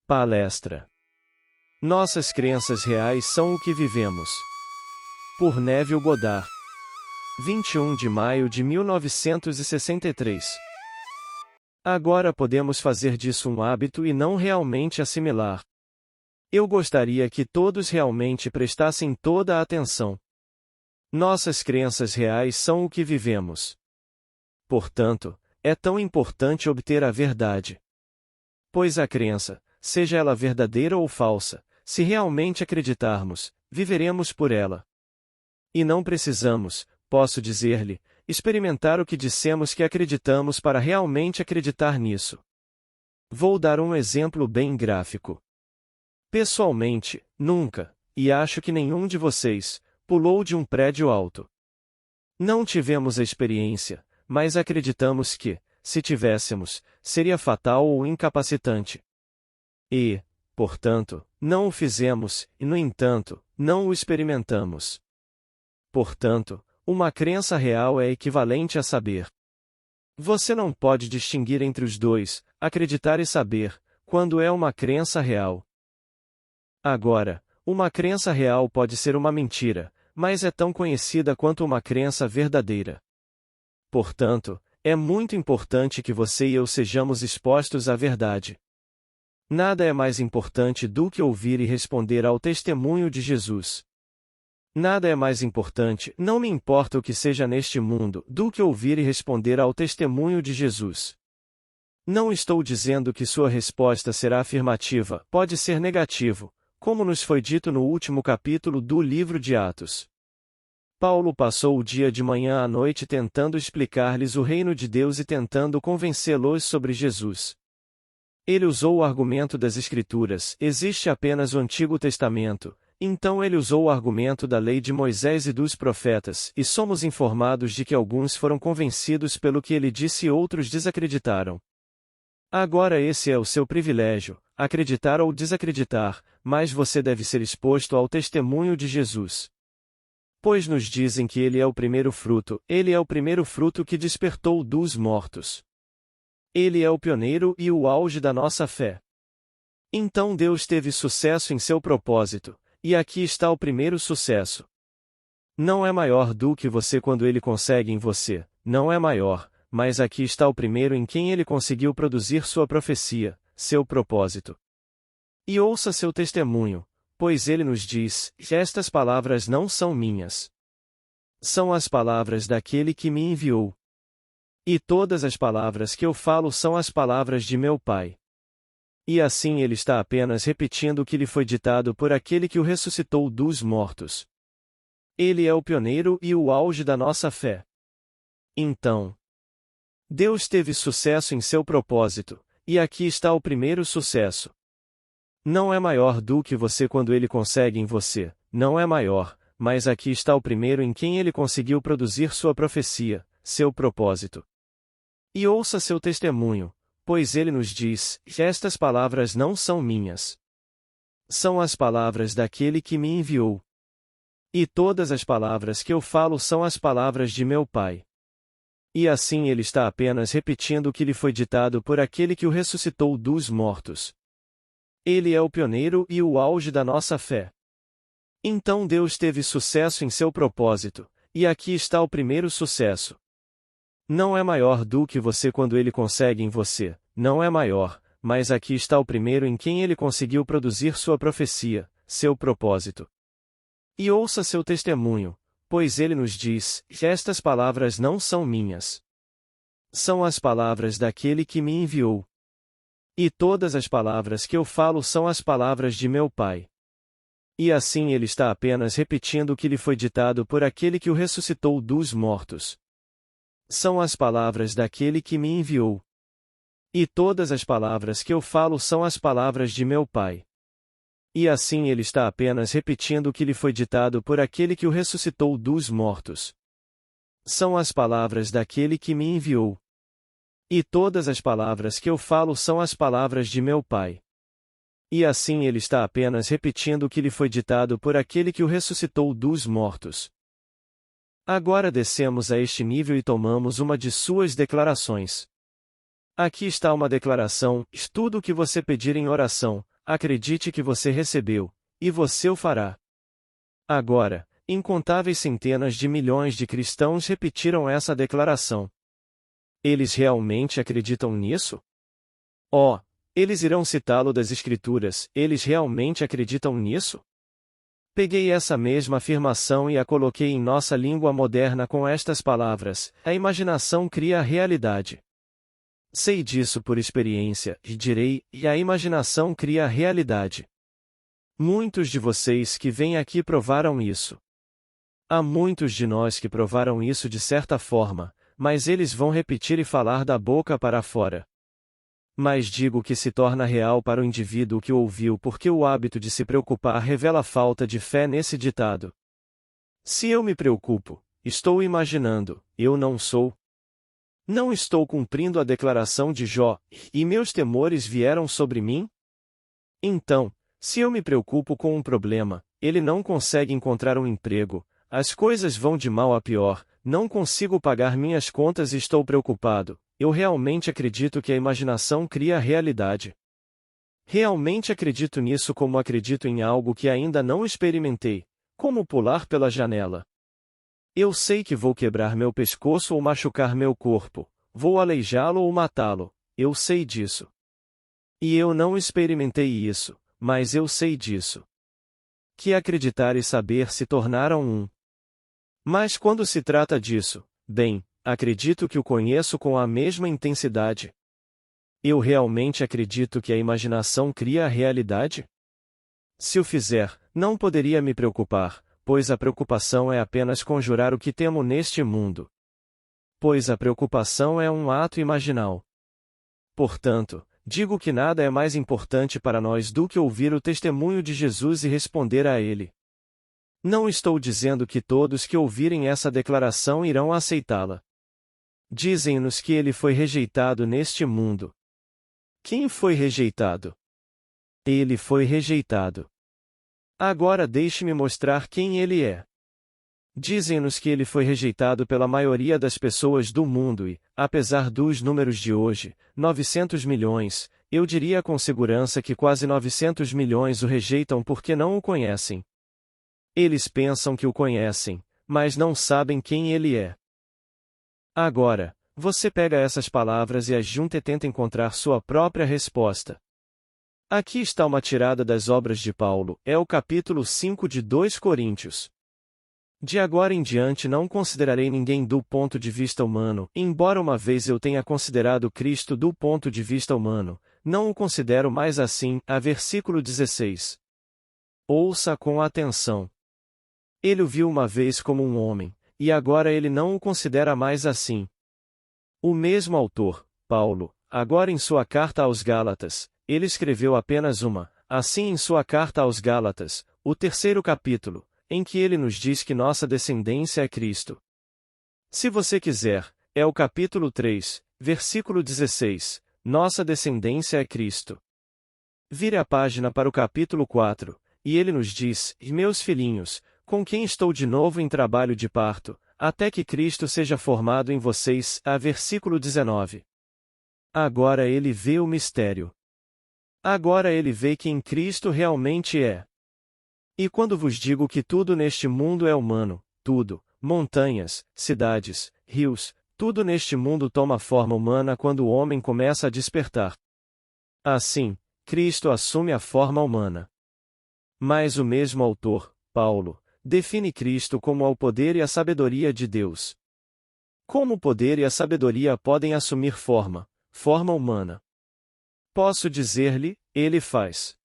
Palestra. Nossas crenças reais são o que vivemos. Por Neville Goddard. 21 de maio de 1963. Agora podemos fazer disso um hábito e não realmente assimilar. Eu gostaria que todos realmente prestassem toda a atenção. Nossas crenças reais são o que vivemos. Portanto, é tão importante obter a verdade. Pois a crença, seja ela verdadeira ou falsa, se realmente acreditarmos, viveremos por ela. E não precisamos, posso dizer-lhe, experimentar o que dissemos que acreditamos para realmente acreditar nisso. Vou dar um exemplo bem gráfico. Pessoalmente, nunca, e acho que nenhum de vocês, pulou de um prédio alto. Não tivemos a experiência, mas acreditamos que, se tivéssemos, seria fatal ou incapacitante. E, portanto, não o fizemos, e no entanto, não o experimentamos. Portanto, uma crença real é equivalente a saber. Você não pode distinguir entre os dois, acreditar e saber, quando é uma crença real. Agora, uma crença real pode ser uma mentira, mas é tão conhecida quanto uma crença verdadeira. Portanto, é muito importante que você e eu sejamos expostos à verdade. Nada é mais importante do que ouvir e responder ao testemunho de Jesus. Nada é mais importante, não me importa o que seja neste mundo, do que ouvir e responder ao testemunho de Jesus. Não estou dizendo que sua resposta será afirmativa, pode ser negativo, como nos foi dito no último capítulo do livro de Atos. Paulo passou o dia de manhã à noite tentando explicar-lhes o reino de Deus e tentando convencê-los sobre Jesus. Ele usou o argumento das Escrituras, existe apenas o Antigo Testamento, então ele usou o argumento da lei de Moisés e dos profetas, e somos informados de que alguns foram convencidos pelo que ele disse e outros desacreditaram. Agora esse é o seu privilégio, acreditar ou desacreditar, mas você deve ser exposto ao testemunho de Jesus. Pois nos dizem que ele é o primeiro fruto que despertou dos mortos. Ele é o pioneiro e o auge da nossa fé. Então Deus teve sucesso em seu propósito, e aqui está o primeiro sucesso. Não é maior do que você quando ele consegue em você, não é maior, mas aqui está o primeiro em quem ele conseguiu produzir sua profecia, seu propósito. E ouça seu testemunho, pois ele nos diz: estas palavras não são minhas. São as palavras daquele que me enviou. E todas as palavras que eu falo são as palavras de meu Pai. E assim ele está apenas repetindo o que lhe foi ditado por aquele que o ressuscitou dos mortos. Ele é o pioneiro e o auge da nossa fé. Então, Deus teve sucesso em seu propósito, e aqui está o primeiro sucesso. Não é maior do que você quando ele consegue em você, não é maior, mas aqui está o primeiro em quem ele conseguiu produzir sua profecia, seu propósito. E ouça seu testemunho, pois ele nos diz: estas palavras não são minhas. São as palavras daquele que me enviou. E todas as palavras que eu falo são as palavras de meu Pai. E assim ele está apenas repetindo o que lhe foi ditado por aquele que o ressuscitou dos mortos. Ele é o pioneiro e o auge da nossa fé. Então Deus teve sucesso em seu propósito, e aqui está o primeiro sucesso. Não é maior do que você quando ele consegue em você, não é maior, mas aqui está o primeiro em quem ele conseguiu produzir sua profecia, seu propósito. E ouça seu testemunho, pois ele nos diz: estas palavras não são minhas. São as palavras daquele que me enviou. E todas as palavras que eu falo são as palavras de meu Pai. E assim ele está apenas repetindo o que lhe foi ditado por aquele que o ressuscitou dos mortos. São as palavras daquele que me enviou. E todas as palavras que eu falo são as palavras de meu Pai. E assim ele está apenas repetindo o que lhe foi ditado por aquele que o ressuscitou dos mortos. São as palavras daquele que me enviou. E todas as palavras que eu falo são as palavras de meu Pai. E assim ele está apenas repetindo o que lhe foi ditado por aquele que o ressuscitou dos mortos. Agora descemos a este nível e tomamos uma de suas declarações. Aqui está uma declaração: tudo o que você pedir em oração, acredite que você recebeu, e você o fará. Agora, incontáveis centenas de milhões de cristãos repetiram essa declaração. Eles realmente acreditam nisso? Oh, eles irão citá-lo das Escrituras, eles realmente acreditam nisso? Peguei essa mesma afirmação e a coloquei em nossa língua moderna com estas palavras: a imaginação cria a realidade. Sei disso por experiência, e direi, e a imaginação cria a realidade. Muitos de vocês que vêm aqui provaram isso. Há muitos de nós que provaram isso de certa forma, mas eles vão repetir e falar da boca para fora. Mas digo que se torna real para o indivíduo que o ouviu porque o hábito de se preocupar revela falta de fé nesse ditado. Se eu me preocupo, estou imaginando, eu não sou. Não estou cumprindo a declaração de Jó, e meus temores vieram sobre mim? Então, se eu me preocupo com um problema, ele não consegue encontrar um emprego, as coisas vão de mal a pior, não consigo pagar minhas contas e estou preocupado. Eu realmente acredito que a imaginação cria a realidade. Realmente acredito nisso como acredito em algo que ainda não experimentei, como pular pela janela. Eu sei que vou quebrar meu pescoço ou machucar meu corpo, vou aleijá-lo ou matá-lo, eu sei disso. E eu não experimentei isso, mas eu sei disso. Que acreditar e saber se tornaram um. Mas quando se trata disso, bem, acredito que o conheço com a mesma intensidade. Eu realmente acredito que a imaginação cria a realidade? Se o fizer, não poderia me preocupar, pois a preocupação é apenas conjurar o que temo neste mundo. Pois a preocupação é um ato imaginal. Portanto, digo que nada é mais importante para nós do que ouvir o testemunho de Jesus e responder a ele. Não estou dizendo que todos que ouvirem essa declaração irão aceitá-la. Dizem-nos que ele foi rejeitado neste mundo. Quem foi rejeitado? Ele foi rejeitado. Agora deixe-me mostrar quem ele é. Dizem-nos que ele foi rejeitado pela maioria das pessoas do mundo e, apesar dos números de hoje, 900 milhões, eu diria com segurança que quase 900 milhões o rejeitam porque não o conhecem. Eles pensam que o conhecem, mas não sabem quem ele é. Agora, você pega essas palavras e as junta e tenta encontrar sua própria resposta. Aqui está uma tirada das obras de Paulo, é o capítulo 5 de 2 Coríntios. De agora em diante não considerarei ninguém do ponto de vista humano, embora uma vez eu tenha considerado Cristo do ponto de vista humano, não o considero mais assim, a versículo 16. Ouça com atenção. Ele o viu uma vez como um homem, e agora ele não o considera mais assim. O mesmo autor, Paulo, agora em sua carta aos Gálatas, ele escreveu apenas uma, assim em sua carta aos Gálatas, o 3º capítulo, em que ele nos diz que nossa descendência é Cristo. Se você quiser, é o capítulo 3, versículo 16, nossa descendência é Cristo. Vire a página para o capítulo 4, e ele nos diz, meus filhinhos, com quem estou de novo em trabalho de parto, até que Cristo seja formado em vocês, a versículo 19. Agora ele vê o mistério. Agora ele vê quem Cristo realmente é. E quando vos digo que tudo neste mundo é humano, tudo, montanhas, cidades, rios, tudo neste mundo toma forma humana quando o homem começa a despertar. Assim, Cristo assume a forma humana. Mas o mesmo autor, Paulo, define Cristo como o poder e a sabedoria de Deus. Como o poder e a sabedoria podem assumir forma humana? Posso dizer-lhe, ele faz.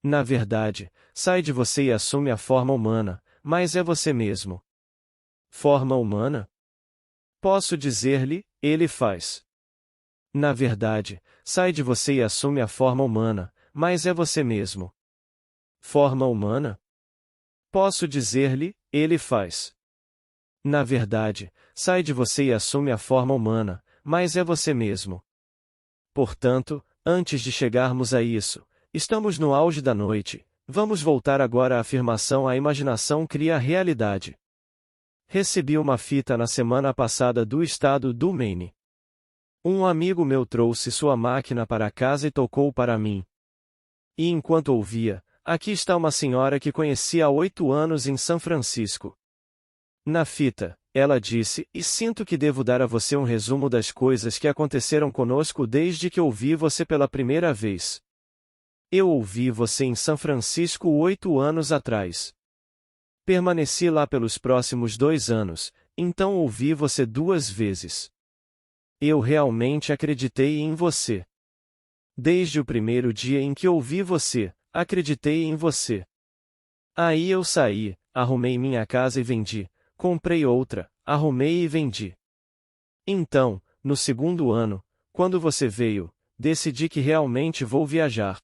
Na verdade, sai de você e assume a forma humana, mas é você mesmo. Forma humana? Posso dizer-lhe, ele faz. Na verdade, sai de você e assume a forma humana, mas é você mesmo. Forma humana? Posso dizer-lhe, ele faz. Na verdade, sai de você e assume a forma humana, mas é você mesmo. Portanto, antes de chegarmos a isso, estamos no auge da noite, vamos voltar agora à afirmação: a imaginação cria a realidade. Recebi uma fita na semana passada do estado do Maine. Um amigo meu trouxe sua máquina para casa e tocou para mim. E enquanto ouvia, aqui está uma senhora que conheci há 8 anos em São Francisco. Na fita, ela disse, e sinto que devo dar a você um resumo das coisas que aconteceram conosco desde que ouvi você pela primeira vez. Eu ouvi você em São Francisco 8 anos atrás. Permaneci lá pelos próximos 2 anos, então ouvi você 2 vezes. Eu realmente acreditei em você. Desde o primeiro dia em que ouvi você, acreditei em você. Aí eu saí, arrumei minha casa e vendi, comprei outra, arrumei e vendi. Então, no segundo ano, quando você veio, decidi que realmente vou viajar.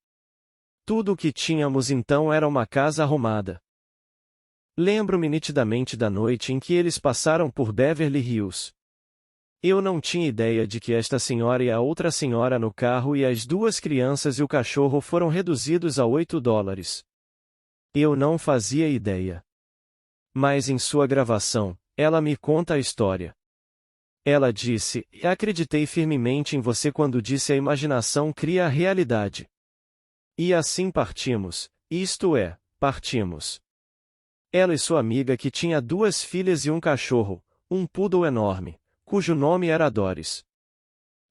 Tudo o que tínhamos então era uma casa arrumada. Lembro-me nitidamente da noite em que eles passaram por Beverly Hills. Eu não tinha ideia de que esta senhora e a outra senhora no carro e as 2 crianças e o cachorro foram reduzidos a $8. Eu não fazia ideia. Mas em sua gravação, ela me conta a história. Ela disse, acreditei firmemente em você quando disse a imaginação cria a realidade. E assim partimos, isto é, partimos. Ela e sua amiga que tinha 2 filhas e um cachorro, um poodle enorme, cujo nome era Doris.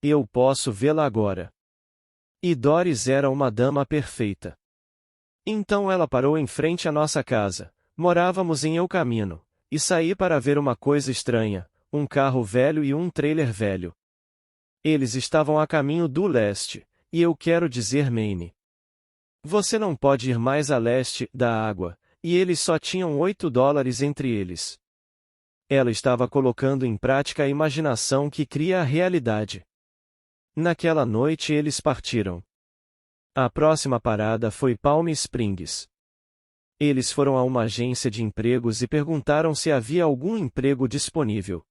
Eu posso vê-la agora. E Doris era uma dama perfeita. Então ela parou em frente à nossa casa, morávamos em El Camino, e saí para ver uma coisa estranha, um carro velho e um trailer velho. Eles estavam a caminho do leste, e eu quero dizer Maine. Você não pode ir mais a leste da água, e eles só tinham $8 entre eles. Ela estava colocando em prática a imaginação que cria a realidade. Naquela noite eles partiram. A próxima parada foi Palm Springs. Eles foram a uma agência de empregos e perguntaram se havia algum emprego disponível.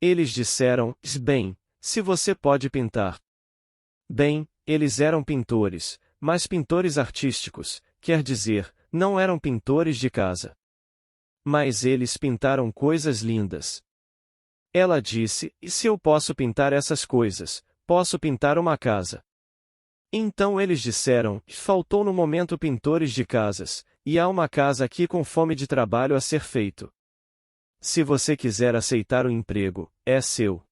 Eles disseram, bem, se você pode pintar. Bem, eles eram pintores, mas pintores artísticos, quer dizer, não eram pintores de casa. Mas eles pintaram coisas lindas. Ela disse, e se eu posso pintar essas coisas, posso pintar uma casa. Então eles disseram, faltou no momento pintores de casas, e há uma casa aqui com fome de trabalho a ser feito. Se você quiser aceitar o emprego, é seu.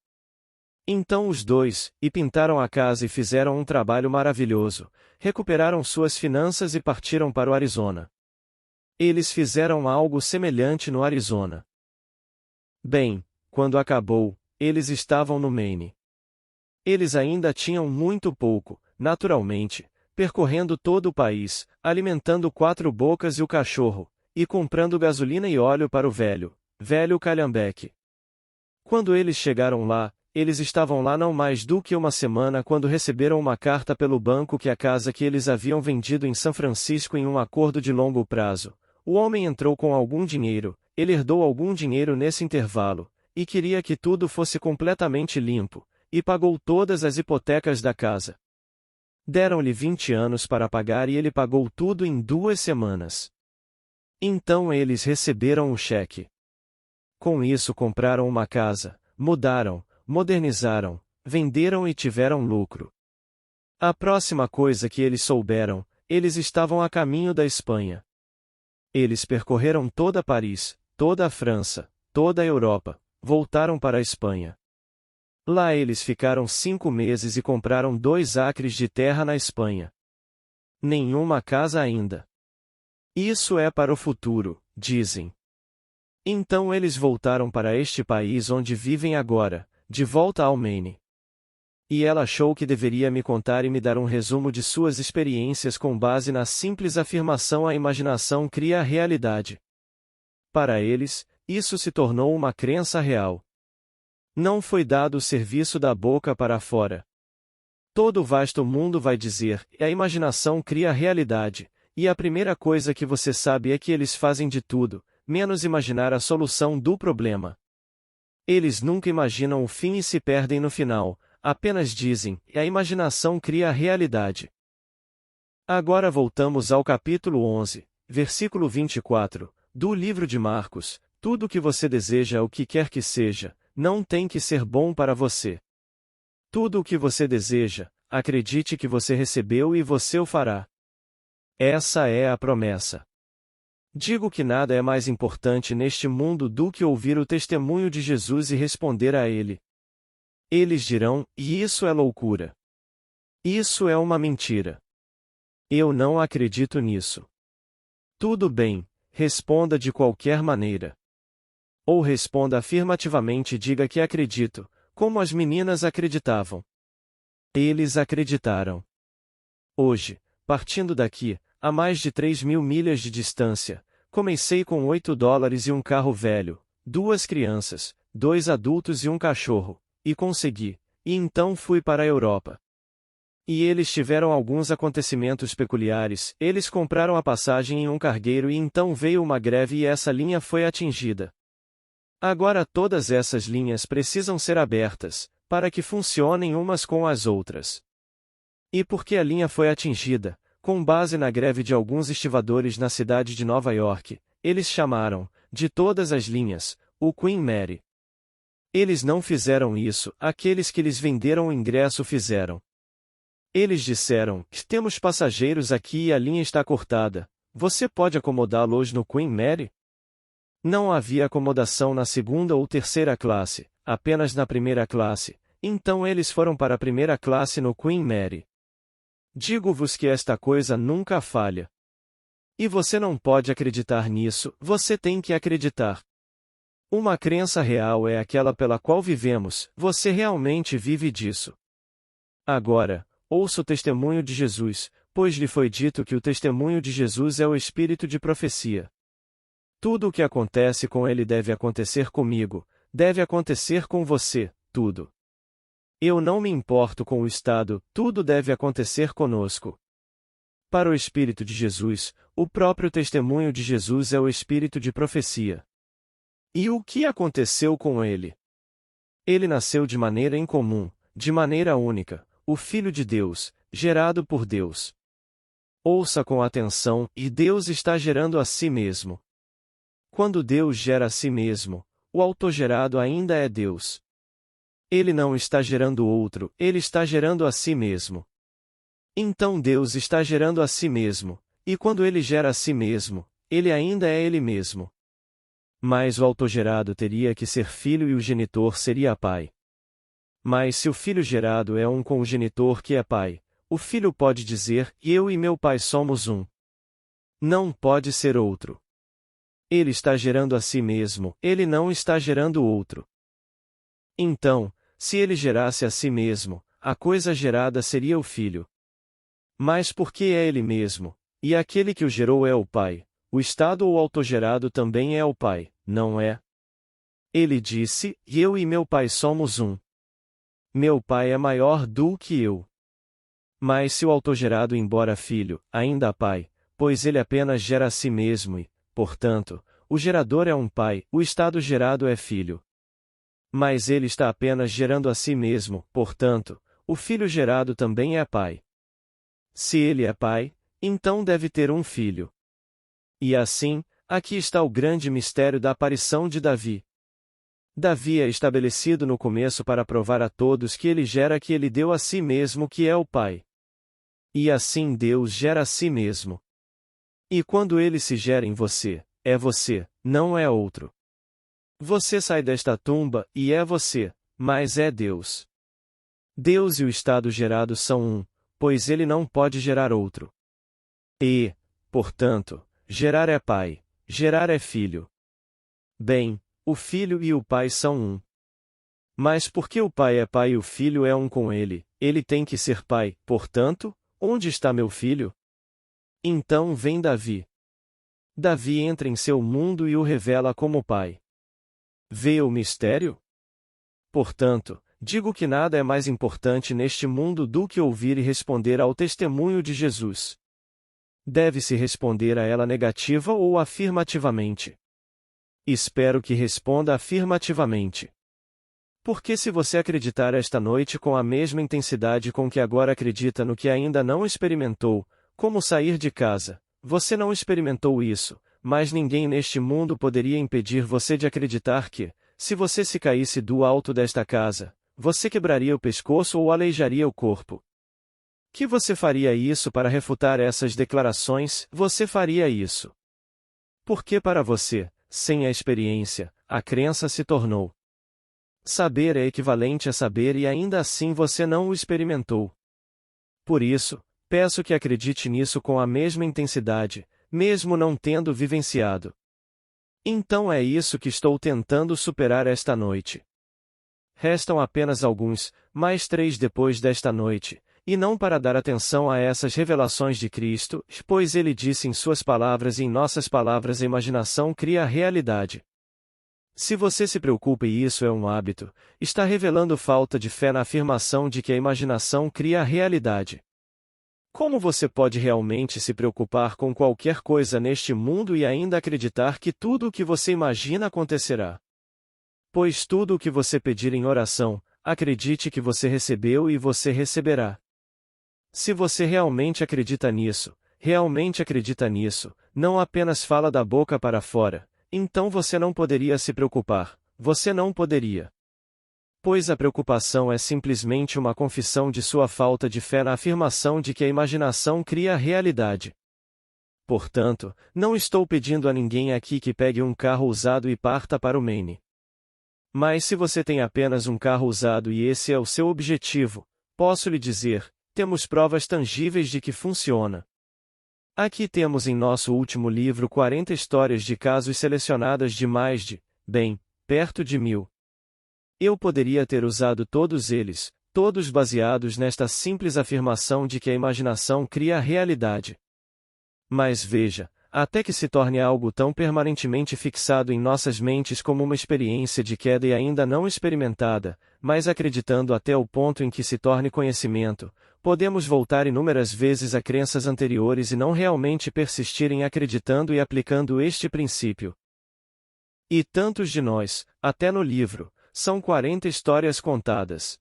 Então os 2, e pintaram a casa e fizeram um trabalho maravilhoso, recuperaram suas finanças e partiram para o Arizona. Eles fizeram algo semelhante no Arizona. Bem, quando acabou, eles estavam no Maine. Eles ainda tinham muito pouco, naturalmente, percorrendo todo o país, alimentando 4 bocas e o cachorro, e comprando gasolina e óleo para o velho calhambeque. Quando eles chegaram lá, eles estavam lá não mais do que uma semana quando receberam uma carta pelo banco que a casa que eles haviam vendido em São Francisco em um acordo de longo prazo. O homem entrou com algum dinheiro, ele herdou algum dinheiro nesse intervalo, e queria que tudo fosse completamente limpo, e pagou todas as hipotecas da casa. Deram-lhe 20 anos para pagar e ele pagou tudo em 2 semanas. Então eles receberam o cheque. Com isso compraram uma casa, mudaram, modernizaram, venderam e tiveram lucro. A próxima coisa que eles souberam, eles estavam a caminho da Espanha. Eles percorreram toda Paris, toda a França, toda a Europa, voltaram para a Espanha. Lá eles ficaram 5 meses e compraram 2 acres de terra na Espanha. Nenhuma casa ainda. Isso é para o futuro, dizem. Então eles voltaram para este país onde vivem agora, de volta ao Maine. E ela achou que deveria me contar e me dar um resumo de suas experiências com base na simples afirmação a imaginação cria a realidade. Para eles, isso se tornou uma crença real. Não foi dado o serviço da boca para fora. Todo o vasto mundo vai dizer, a imaginação cria a realidade, e a primeira coisa que você sabe é que eles fazem de tudo, menos imaginar a solução do problema. Eles nunca imaginam o fim e se perdem no final, apenas dizem, a imaginação cria a realidade. Agora voltamos ao capítulo 11, versículo 24, do livro de Marcos, tudo o que você deseja o que quer que seja, não tem que ser bom para você. Tudo o que você deseja, acredite que você recebeu e você o fará. Essa é a promessa. Digo que nada é mais importante neste mundo do que ouvir o testemunho de Jesus e responder a ele. Eles dirão, e isso é loucura. Isso é uma mentira. Eu não acredito nisso. Tudo bem, responda de qualquer maneira. Ou responda afirmativamente e diga que acredito, como as meninas acreditavam. Eles acreditaram. Hoje, partindo daqui, a mais de 3.000 milhas de distância, comecei com $8 e um carro velho, 2 crianças, 2 adultos e um cachorro, e consegui, e então fui para a Europa. E eles tiveram alguns acontecimentos peculiares, eles compraram a passagem em um cargueiro e então veio uma greve e essa linha foi atingida. Agora todas essas linhas precisam ser abertas, para que funcionem umas com as outras. E porque a linha foi atingida, com base na greve de alguns estivadores na cidade de Nova York, eles chamaram, de todas as linhas, o Queen Mary. Eles não fizeram isso, aqueles que lhes venderam o ingresso fizeram. Eles disseram, temos passageiros aqui e a linha está cortada, você pode acomodá-los no Queen Mary? Não havia acomodação na segunda ou terceira classe, apenas na primeira classe, então eles foram para a primeira classe no Queen Mary. Digo-vos que esta coisa nunca falha. E você não pode acreditar nisso, você tem que acreditar. Uma crença real é aquela pela qual vivemos, você realmente vive disso. Agora, ouça o testemunho de Jesus, pois lhe foi dito que o testemunho de Jesus é o espírito de profecia. Tudo o que acontece com ele deve acontecer comigo, deve acontecer com você, tudo. Eu não me importo com o Estado, tudo deve acontecer conosco. Para o Espírito de Jesus, o próprio testemunho de Jesus é o espírito de profecia. E o que aconteceu com ele? Ele nasceu de maneira incomum, de maneira única, o Filho de Deus, gerado por Deus. Ouça com atenção, e Deus está gerando a si mesmo. Quando Deus gera a si mesmo, o autogerado ainda é Deus. Ele não está gerando outro, ele está gerando a si mesmo. Então Deus está gerando a si mesmo, e quando ele gera a si mesmo, ele ainda é ele mesmo. Mas o autogerado teria que ser filho e o genitor seria pai. Mas se o filho gerado é um com o genitor que é pai, o filho pode dizer, eu e meu pai somos um. Não pode ser outro. Ele está gerando a si mesmo, ele não está gerando outro. Então, se ele gerasse a si mesmo, a coisa gerada seria o filho. Mas porque é ele mesmo, e aquele que o gerou é o pai, o estado ou autogerado também é o pai, não é? Ele disse, eu e meu pai somos um. Meu pai é maior do que eu. Mas se o autogerado embora filho, ainda há pai, pois ele apenas gera a si mesmo e, portanto, o gerador é um pai, o estado gerado é filho. Mas ele está apenas gerando a si mesmo, portanto, o filho gerado também é pai. Se ele é pai, então deve ter um filho. E assim, aqui está o grande mistério da aparição de Davi. Davi é estabelecido no começo para provar a todos que ele gera que ele deu a si mesmo que é o pai. E assim Deus gera a si mesmo. E quando ele se gera em você, é você, não é outro. Você sai desta tumba, e é você, mas é Deus. Deus e o estado gerado são um, pois ele não pode gerar outro. E, portanto, gerar é pai, gerar é filho. Bem, o filho e o pai são um. Mas porque o pai é pai e o filho é um com ele tem que ser pai, portanto, onde está meu filho? Então vem Davi. Davi entra em seu mundo e o revela como pai. Vê o mistério? Portanto, digo que nada é mais importante neste mundo do que ouvir e responder ao testemunho de Jesus. Deve-se responder a ela negativa ou afirmativamente. Espero que responda afirmativamente. Porque se você acreditar esta noite com a mesma intensidade com que agora acredita no que ainda não experimentou, como sair de casa, você não experimentou isso, mas ninguém neste mundo poderia impedir você de acreditar que, se você se caísse do alto desta casa, você quebraria o pescoço ou aleijaria o corpo. Que você faria isso para refutar essas declarações, você faria isso. Porque para você, sem a experiência, a crença se tornou. Saber é equivalente a saber e ainda assim você não o experimentou. Por isso, peço que acredite nisso com a mesma intensidade, mesmo não tendo vivenciado. Então é isso que estou tentando superar esta noite. Restam apenas alguns, mais 3 depois desta noite, e não para dar atenção a essas revelações de Cristo, pois ele disse em suas palavras e em nossas palavras a imaginação cria a realidade. Se você se preocupa e isso é um hábito, está revelando falta de fé na afirmação de que a imaginação cria a realidade. Como você pode realmente se preocupar com qualquer coisa neste mundo e ainda acreditar que tudo o que você imagina acontecerá? Pois tudo o que você pedir em oração, acredite que você recebeu e você receberá. Se você realmente acredita nisso, não apenas fala da boca para fora, então você não poderia se preocupar, você não poderia. Pois a preocupação é simplesmente uma confissão de sua falta de fé na afirmação de que a imaginação cria a realidade. Portanto, não estou pedindo a ninguém aqui que pegue um carro usado e parta para o Maine. Mas se você tem apenas um carro usado e esse é o seu objetivo, posso lhe dizer, temos provas tangíveis de que funciona. Aqui temos em nosso último livro 40 histórias de casos selecionadas de mais de, perto de 1000. Eu poderia ter usado todos eles, todos baseados nesta simples afirmação de que a imaginação cria a realidade. Mas veja, até que se torne algo tão permanentemente fixado em nossas mentes como uma experiência de queda e ainda não experimentada, mas acreditando até o ponto em que se torne conhecimento, podemos voltar inúmeras vezes a crenças anteriores e não realmente persistirem acreditando e aplicando este princípio. E tantos de nós, até no livro, são 40 histórias contadas.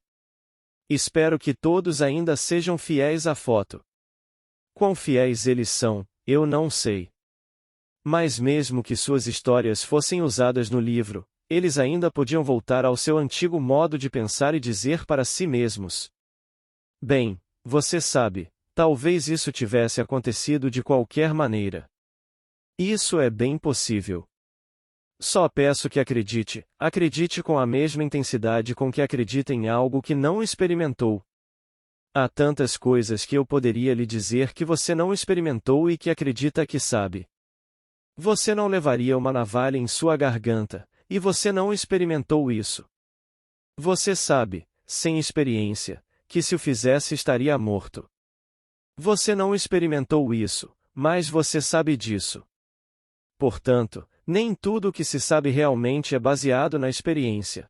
Espero que todos ainda sejam fiéis à foto. Quão fiéis eles são, eu não sei. Mas mesmo que suas histórias fossem usadas no livro, eles ainda podiam voltar ao seu antigo modo de pensar e dizer para si mesmos: bem, você sabe, talvez isso tivesse acontecido de qualquer maneira. Isso é bem possível. Só peço que acredite com a mesma intensidade com que acredita em algo que não experimentou. Há tantas coisas que eu poderia lhe dizer que você não experimentou e que acredita que sabe. Você não levaria uma navalha em sua garganta, e você não experimentou isso. Você sabe, sem experiência, que se o fizesse estaria morto. Você não experimentou isso, mas você sabe disso. Portanto, nem tudo o que se sabe realmente é baseado na experiência.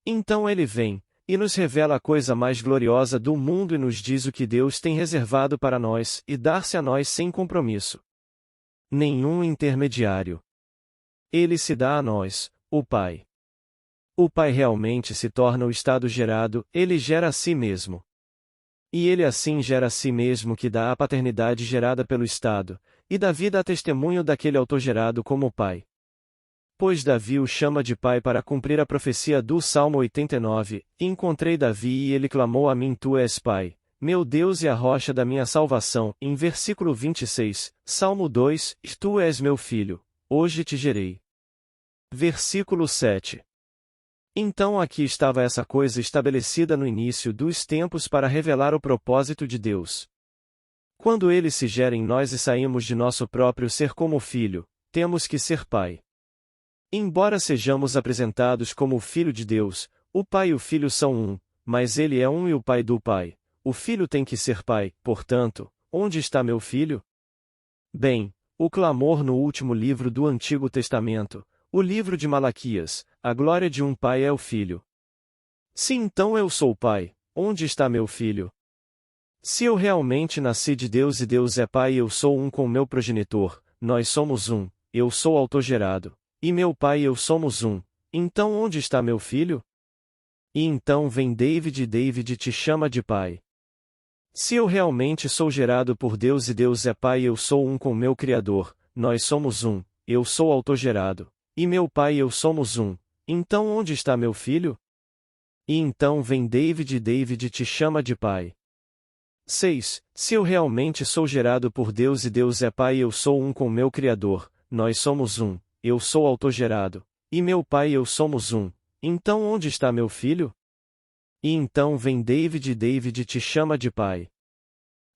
Então ele vem, e nos revela a coisa mais gloriosa do mundo e nos diz o que Deus tem reservado para nós, e dar-se a nós sem compromisso. Nenhum intermediário. Ele se dá a nós, o Pai. O Pai realmente se torna o estado gerado, ele gera a si mesmo. E ele assim gera a si mesmo que dá a paternidade gerada pelo estado, e dá vida a testemunho daquele autogerado como Pai. Pois Davi o chama de Pai para cumprir a profecia do Salmo 89, encontrei Davi e ele clamou a mim: Tu és Pai, meu Deus e a rocha da minha salvação. Em versículo 26, Salmo 2, Tu és meu filho, hoje te gerei. Versículo 7. Então aqui estava essa coisa estabelecida no início dos tempos para revelar o propósito de Deus. Quando ele se gera em nós e saímos de nosso próprio ser como filho, temos que ser Pai. Embora sejamos apresentados como o Filho de Deus, o Pai e o Filho são um, mas ele é um e o Pai do Pai. O Filho tem que ser Pai, portanto, onde está meu Filho? Bem, o clamor no último livro do Antigo Testamento, o livro de Malaquias, a glória de um pai é o filho. Se então eu sou pai, onde está meu filho? Se eu realmente nasci de Deus e Deus é pai e eu sou um com meu progenitor, nós somos um, eu sou autogerado, e meu pai e eu somos um, então onde está meu filho? E então vem David e David te chama de pai. Se eu realmente sou gerado por Deus e Deus é pai e eu sou um com meu Criador, nós somos um, eu sou autogerado. E meu pai e eu somos um, então onde está meu filho? E então vem David e David te chama de pai. 6. Se eu realmente sou gerado por Deus e Deus é Pai e eu sou um com meu Criador, nós somos um, eu sou autogerado, e meu Pai e eu somos um, então onde está meu filho? E então vem David e David te chama de pai.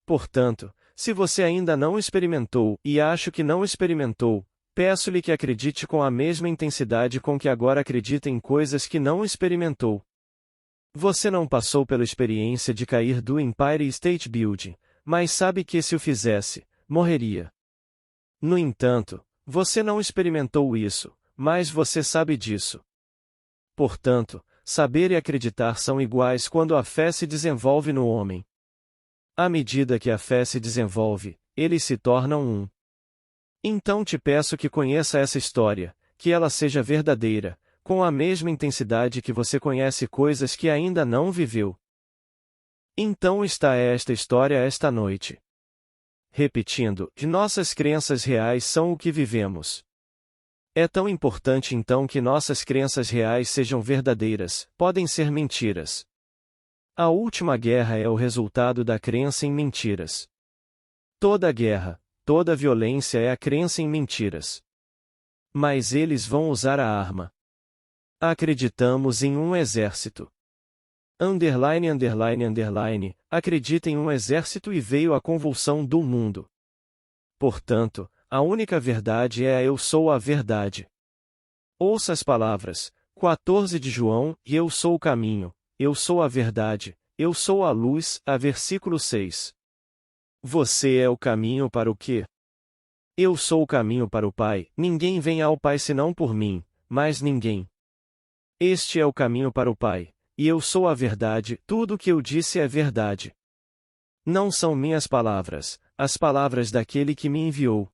Portanto, se você ainda não experimentou, e acho que não experimentou, peço-lhe que acredite com a mesma intensidade com que agora acredita em coisas que não experimentou. Você não passou pela experiência de cair do Empire State Building, mas sabe que se o fizesse, morreria. No entanto, você não experimentou isso, mas você sabe disso. Portanto, saber e acreditar são iguais quando a fé se desenvolve no homem. À medida que a fé se desenvolve, eles se tornam um. Então te peço que conheça essa história, que ela seja verdadeira, com a mesma intensidade que você conhece coisas que ainda não viveu. Então está esta história esta noite. Repetindo, que nossas crenças reais são o que vivemos. É tão importante então que nossas crenças reais sejam verdadeiras, podem ser mentiras. A última guerra é o resultado da crença em mentiras. Toda guerra, toda violência é a crença em mentiras. Mas eles vão usar a arma. Acreditamos em um exército. Underline, underline, underline, acredita em um exército e veio a convulsão do mundo. Portanto, a única verdade é a eu sou a verdade. Ouça as palavras, 14 de João, e eu sou o caminho, eu sou a verdade, eu sou a luz, a versículo 6. Você é o caminho para o quê? Eu sou o caminho para o Pai, ninguém vem ao Pai senão por mim, mais ninguém. Este é o caminho para o Pai, e eu sou a verdade, tudo o que eu disse é verdade. Não são minhas palavras, as palavras daquele que me enviou.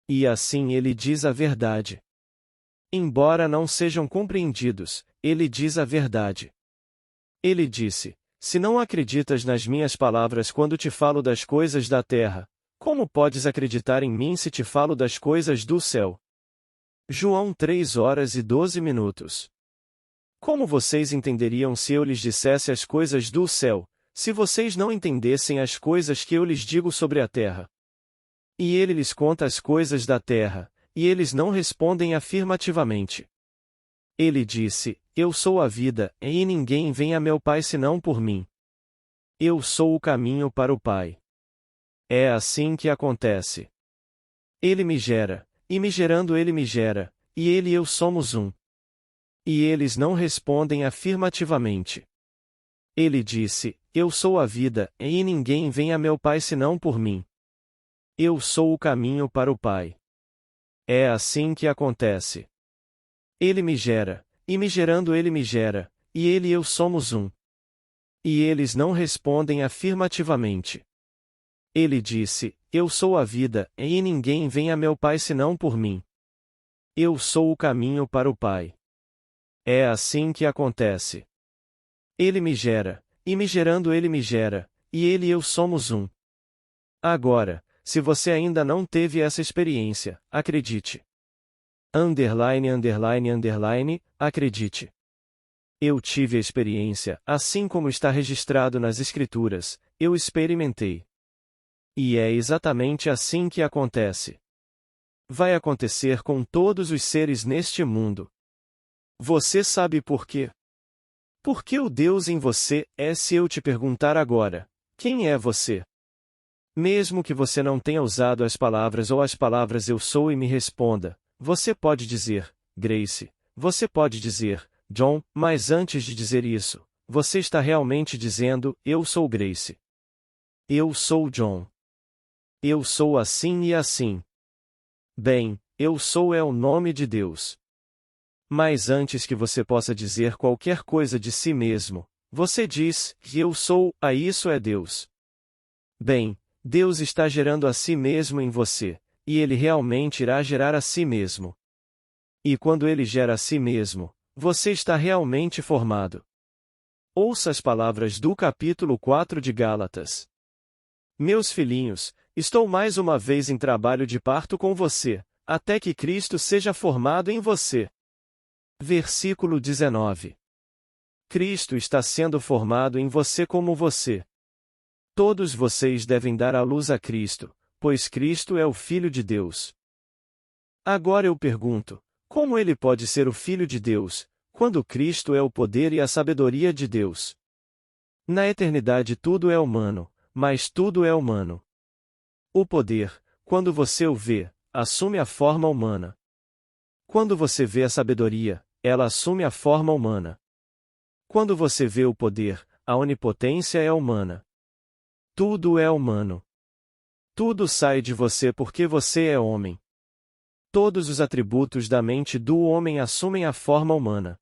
E assim ele diz a verdade. Embora não sejam compreendidos, ele diz a verdade. Ele disse: se não acreditas nas minhas palavras quando te falo das coisas da terra, como podes acreditar em mim se te falo das coisas do céu? João 3 horas e 12 minutos. Como vocês entenderiam se eu lhes dissesse as coisas do céu, se vocês não entendessem as coisas que eu lhes digo sobre a terra? E ele lhes conta as coisas da terra, e eles não respondem afirmativamente. Ele disse: eu sou a vida, e ninguém vem a meu Pai senão por mim. Eu sou o caminho para o Pai. É assim que acontece. Ele me gera, e me gerando ele me gera, e ele e eu somos um. E eles não respondem afirmativamente. Ele disse: eu sou a vida, e ninguém vem a meu Pai senão por mim. Eu sou o caminho para o Pai. É assim que acontece. Ele me gera, e me gerando ele me gera, e ele e eu somos um. E eles não respondem afirmativamente. Ele disse: eu sou a vida, e ninguém vem a meu Pai senão por mim. Eu sou o caminho para o Pai. É assim que acontece. Ele me gera, e me gerando ele me gera, e ele e eu somos um. Agora, se você ainda não teve essa experiência, acredite. Underline, underline, underline, acredite. Eu tive a experiência, assim como está registrado nas Escrituras, eu experimentei. E é exatamente assim que acontece. Vai acontecer com todos os seres neste mundo. Você sabe por quê? Porque o Deus em você é se eu te perguntar agora, quem é você? Mesmo que você não tenha usado as palavras ou as palavras eu sou e me responda, você pode dizer, Grace, você pode dizer, John, mas antes de dizer isso, você está realmente dizendo, eu sou Grace. Eu sou John. Eu sou assim e assim. Bem, eu sou é o nome de Deus. Mas antes que você possa dizer qualquer coisa de si mesmo, você diz, eu sou, a isso é Deus. Bem, Deus está gerando a si mesmo em você, e ele realmente irá gerar a si mesmo. E quando ele gera a si mesmo, você está realmente formado. Ouça as palavras do capítulo 4 de Gálatas. Meus filhinhos, estou mais uma vez em trabalho de parto com você, até que Cristo seja formado em você. Versículo 19. Cristo está sendo formado em você como você. Todos vocês devem dar à luz a Cristo, pois Cristo é o Filho de Deus. Agora eu pergunto, como ele pode ser o Filho de Deus, quando Cristo é o poder e a sabedoria de Deus? Na eternidade tudo é humano, mas tudo é humano. O poder, quando você o vê, assume a forma humana. Quando você vê a sabedoria, ela assume a forma humana. Quando você vê o poder, a onipotência é humana. Tudo é humano. Tudo sai de você porque você é homem. Todos os atributos da mente do homem assumem a forma humana.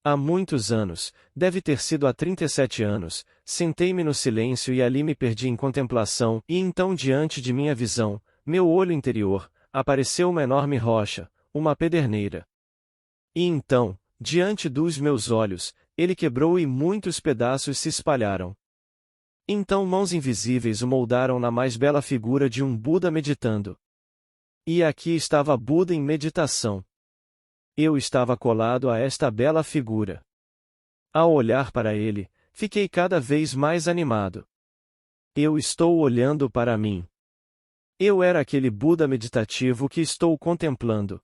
Há muitos anos, deve ter sido há 37 anos, sentei-me no silêncio e ali me perdi em contemplação, e então diante de minha visão, meu olho interior, apareceu uma enorme rocha, uma pederneira. E então, diante dos meus olhos, ele quebrou e muitos pedaços se espalharam. Então mãos invisíveis o moldaram na mais bela figura de um Buda meditando. E aqui estava Buda em meditação. Eu estava colado a esta bela figura. Ao olhar para ele, fiquei cada vez mais animado. Eu estou olhando para mim. Eu era aquele Buda meditativo que estou contemplando.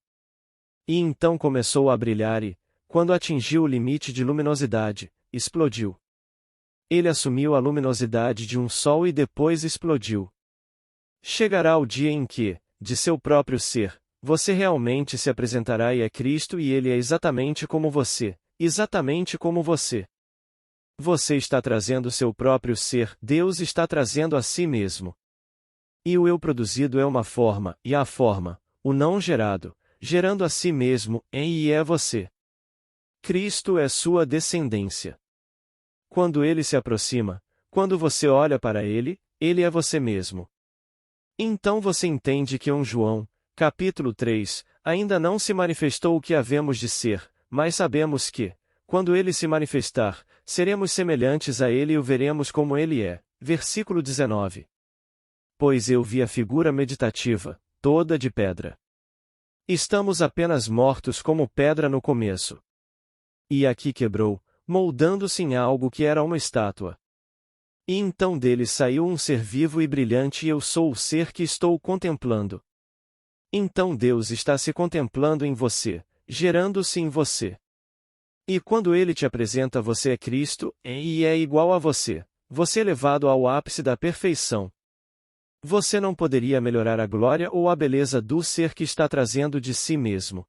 E então começou a brilhar e, quando atingiu o limite de luminosidade, explodiu. Ele assumiu a luminosidade de um sol e depois explodiu. Chegará o dia em que, de seu próprio ser, você realmente se apresentará e é Cristo e ele é exatamente como você, exatamente como você. Você está trazendo seu próprio ser, Deus está trazendo a si mesmo. E o eu produzido é uma forma, e a forma, o não gerado, gerando a si mesmo, e é você. Cristo é sua descendência. Quando ele se aproxima, quando você olha para ele, ele é você mesmo. Então você entende que João, capítulo 3, ainda não se manifestou o que havemos de ser, mas sabemos que, quando ele se manifestar, seremos semelhantes a ele e o veremos como ele é. Versículo 19. Pois eu vi a figura meditativa, toda de pedra. Estamos apenas mortos como pedra no começo. E aqui quebrou, moldando-se em algo que era uma estátua. E então dele saiu um ser vivo e brilhante e eu sou o ser que estou contemplando. Então Deus está se contemplando em você, gerando-se em você. E quando ele te apresenta você é Cristo, e é igual a você, você é levado ao ápice da perfeição. Você não poderia melhorar a glória ou a beleza do ser que está trazendo de si mesmo.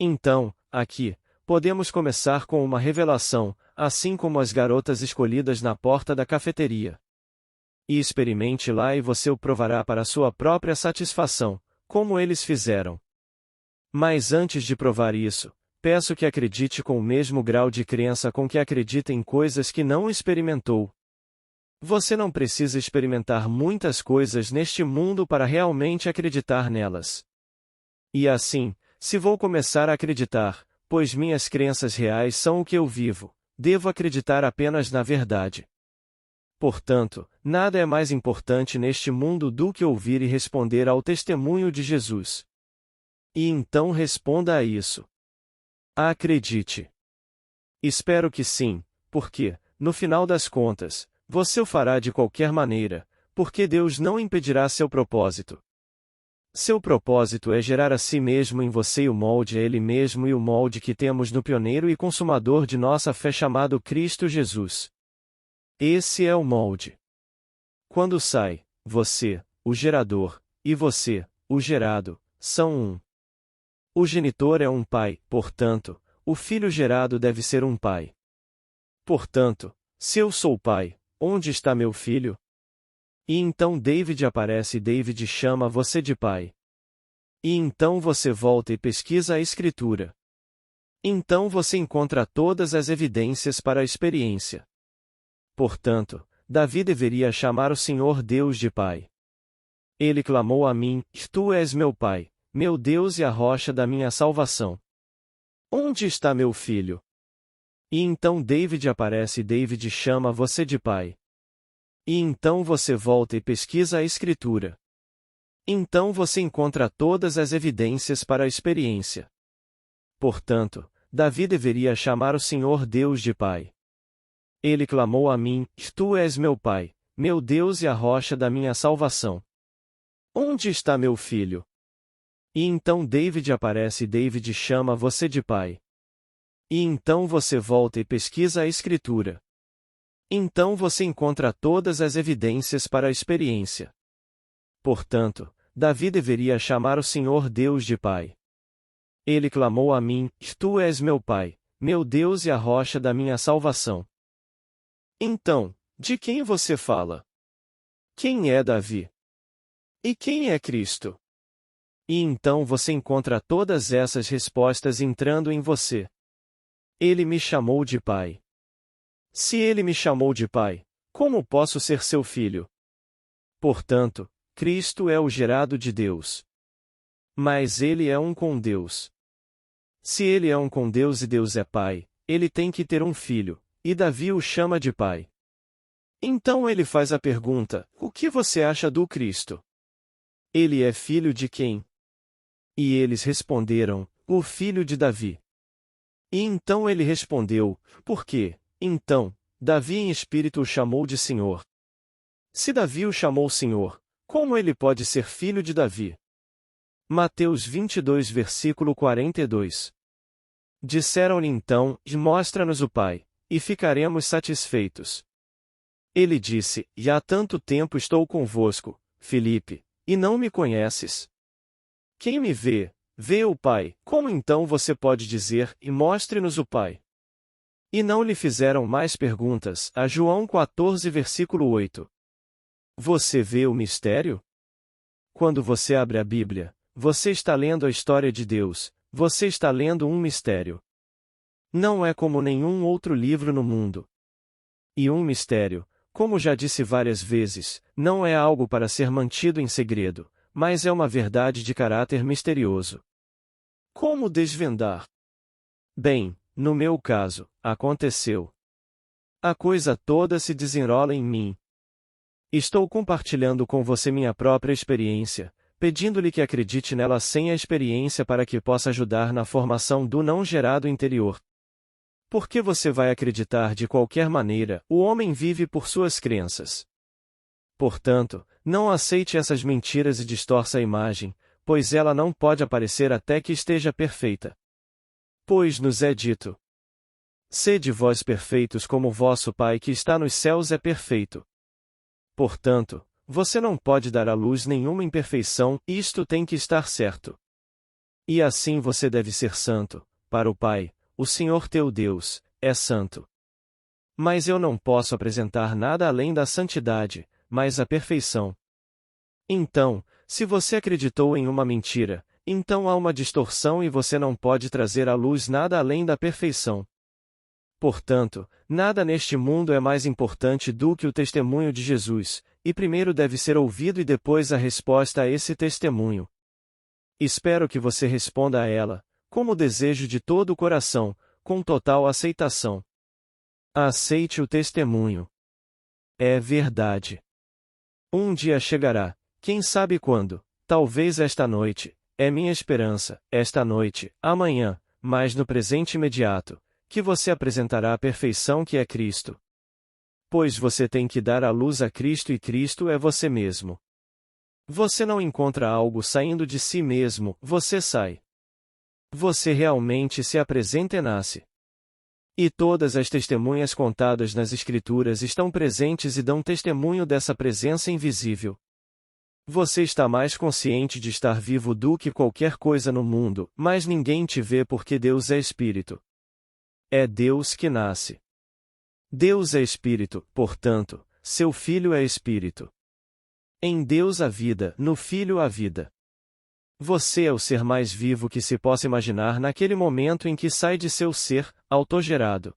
Então, aqui, podemos começar com uma revelação, assim como as garotas escolhidas na porta da cafeteria. E experimente lá e você o provará para sua própria satisfação, como eles fizeram. Mas antes de provar isso, peço que acredite com o mesmo grau de crença com que acredita em coisas que não experimentou. Você não precisa experimentar muitas coisas neste mundo para realmente acreditar nelas. E assim, se vou começar a acreditar, pois minhas crenças reais são o que eu vivo, devo acreditar apenas na verdade. Portanto, nada é mais importante neste mundo do que ouvir e responder ao testemunho de Jesus. E então responda a isso. Acredite. Espero que sim, porque, no final das contas, você o fará de qualquer maneira, porque Deus não impedirá seu propósito. Seu propósito é gerar a si mesmo em você e o molde a Ele mesmo e o molde que temos no pioneiro e consumador de nossa fé chamado Cristo Jesus. Esse é o molde. Quando sai, você, o gerador, e você, o gerado, são um. O genitor é um pai, portanto, o filho gerado deve ser um pai. Portanto, se eu sou pai, onde está meu filho? E então David aparece e David chama você de pai. E então você volta e pesquisa a Escritura. Então você encontra todas as evidências para a experiência. Portanto, Davi deveria chamar o Senhor Deus de Pai. Ele clamou a mim: Tu és meu Pai, meu Deus e a rocha da minha salvação. Onde está meu filho? E então David aparece e David chama você de Pai. E então você volta e pesquisa a Escritura. Então você encontra todas as evidências para a experiência. Portanto, Davi deveria chamar o Senhor Deus de Pai. Ele clamou a mim: Tu és meu Pai, meu Deus e a rocha da minha salvação. Onde está meu filho? E então David aparece e David chama você de pai. E então você volta e pesquisa a Escritura. Então você encontra todas as evidências para a experiência. Portanto, Davi deveria chamar o Senhor Deus de Pai. Ele clamou a mim: Tu és meu Pai, meu Deus e a rocha da minha salvação. Então, de quem você fala? Quem é Davi? E quem é Cristo? E então você encontra todas essas respostas entrando em você. Ele me chamou de Pai. Se ele me chamou de Pai, como posso ser seu filho? Portanto, Cristo é o gerado de Deus. Mas ele é um com Deus. Se ele é um com Deus e Deus é Pai, ele tem que ter um filho, e Davi o chama de Pai. Então ele faz a pergunta: o que você acha do Cristo? Ele é filho de quem? E eles responderam: o filho de Davi. E então ele respondeu: por quê? Então, Davi em espírito o chamou de Senhor. Se Davi o chamou Senhor, como ele pode ser filho de Davi? Mateus 22 versículo 42. Disseram-lhe então: mostra-nos o Pai, e ficaremos satisfeitos. Ele disse: e há tanto tempo estou convosco, Filipe, e não me conheces? Quem me vê, vê o Pai. Como então você pode dizer: e mostre-nos o Pai? E não lhe fizeram mais perguntas. A João 14 versículo 8. Você vê o mistério? Quando você abre a Bíblia, você está lendo a história de Deus, você está lendo um mistério. Não é como nenhum outro livro no mundo. E um mistério, como já disse várias vezes, não é algo para ser mantido em segredo, mas é uma verdade de caráter misterioso. Como desvendar? Bem, no meu caso, aconteceu. A coisa toda se desenrola em mim. Estou compartilhando com você minha própria experiência, pedindo-lhe que acredite nela sem a experiência para que possa ajudar na formação do não gerado interior. Porque você vai acreditar de qualquer maneira, o homem vive por suas crenças. Portanto, não aceite essas mentiras e distorça a imagem, pois ela não pode aparecer até que esteja perfeita. Pois nos é dito: sede vós perfeitos como vosso Pai que está nos céus é perfeito. Portanto, você não pode dar à luz nenhuma imperfeição, isto tem que estar certo. E assim você deve ser santo, para o Pai, o Senhor teu Deus, é santo. Mas eu não posso apresentar nada além da santidade, mas a perfeição. Então, se você acreditou em uma mentira, então há uma distorção e você não pode trazer à luz nada além da perfeição. Portanto, nada neste mundo é mais importante do que o testemunho de Jesus, e primeiro deve ser ouvido e depois a resposta a esse testemunho. Espero que você responda a ela, como desejo de todo o coração, com total aceitação. Aceite o testemunho. É verdade. Um dia chegará, quem sabe quando, talvez esta noite, é minha esperança, esta noite, amanhã, mas no presente imediato, que você apresentará a perfeição que é Cristo. Pois você tem que dar à luz a Cristo e Cristo é você mesmo. Você não encontra algo saindo de si mesmo, você sai. Você realmente se apresenta e nasce. E todas as testemunhas contadas nas Escrituras estão presentes e dão testemunho dessa presença invisível. Você está mais consciente de estar vivo do que qualquer coisa no mundo, mas ninguém te vê porque Deus é Espírito. É Deus que nasce. Deus é Espírito, portanto, seu Filho é Espírito. Em Deus a vida, no Filho a vida. Você é o ser mais vivo que se possa imaginar naquele momento em que sai de seu ser, autogerado.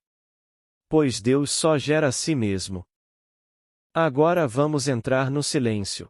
Pois Deus só gera a si mesmo. Agora vamos entrar no silêncio.